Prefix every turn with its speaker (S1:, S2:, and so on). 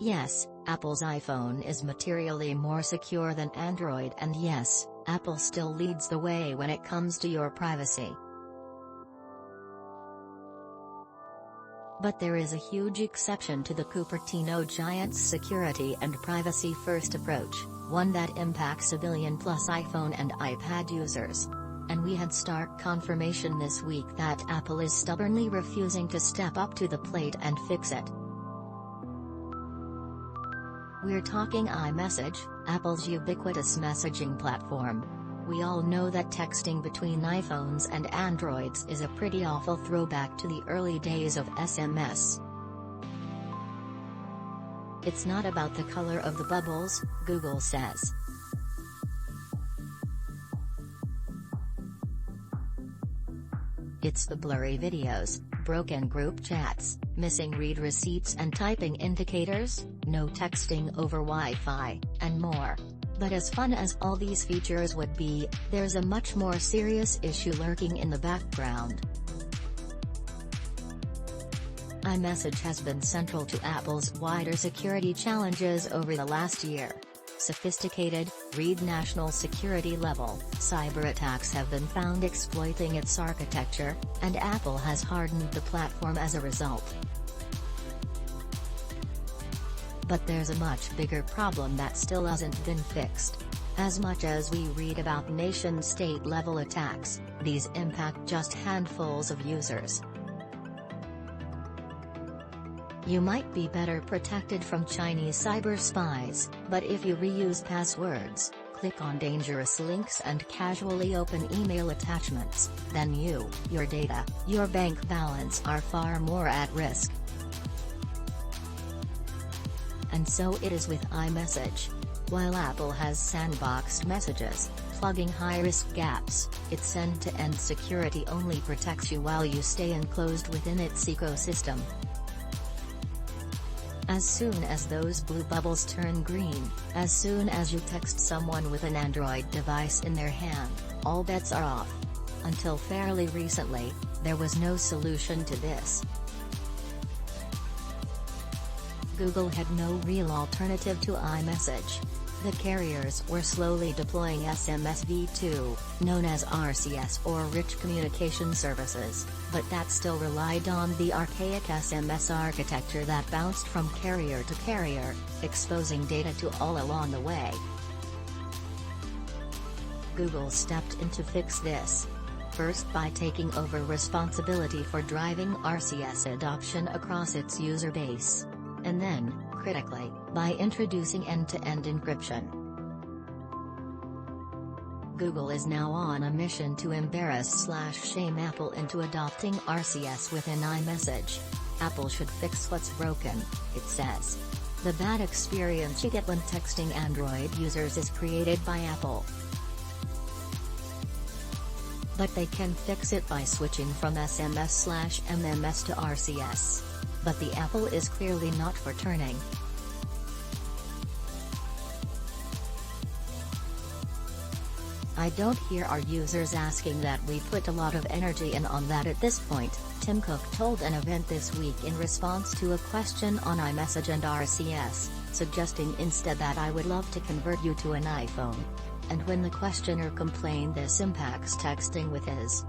S1: Yes, Apple's iPhone is materially more secure than Android, and yes, Apple still leads the way when it comes to your privacy. But there is a huge exception to the Cupertino giant's security and privacy-first approach, one that impacts a billion-plus iPhone and iPad users. And we had stark confirmation this week that Apple is stubbornly refusing to step up to the plate and fix it. We're talking iMessage, Apple's ubiquitous messaging platform. We all know that texting between iPhones and Androids is a pretty awful throwback to the early days of SMS. It's not about the color of the bubbles, Google says. It's the blurry videos, broken group chats, missing read receipts and typing indicators, no texting over Wi-Fi, and more. But as fun as all these features would be, there's a much more serious issue lurking in the background. iMessage has been central to Apple's wider security challenges over the last year. Sophisticated, read national security level, cyber attacks have been found exploiting its architecture, and Apple has hardened the platform as a result. But there's a much bigger problem that still hasn't been fixed. As much as we read about nation-state level attacks, these impact just handfuls of users. You might be better protected from Chinese cyber spies, but if you reuse passwords, click on dangerous links and casually open email attachments, then you, your data, your bank balance are far more at risk. And so it is with iMessage. While Apple has sandboxed messages, plugging high-risk gaps, its end-to-end security only protects you while you stay enclosed within its ecosystem. As soon as those blue bubbles turn green, as soon as you text someone with an Android device in their hand, all bets are off. Until fairly recently, there was no solution to this. Google had no real alternative to iMessage. The carriers were slowly deploying SMS v2, known as RCS or Rich Communication Services, but that still relied on the archaic SMS architecture that bounced from carrier to carrier, exposing data to all along the way. Google stepped in to fix this. First by taking over responsibility for driving RCS adoption across its user base. And then, critically, by introducing end-to-end encryption. Google is now on a mission to embarrass/shame Apple into adopting RCS within iMessage. Apple should fix what's broken, it says. The bad experience you get when texting Android users is created by Apple. But they can fix it by switching from SMS/MMS to RCS. But the apple is clearly not for turning. I don't hear our users asking that we put a lot of energy in on that at this point, Tim Cook told an event this week in response to a question on iMessage and RCS, suggesting instead that I would love to convert you to an iPhone. And when the questioner complained this impacts texting with his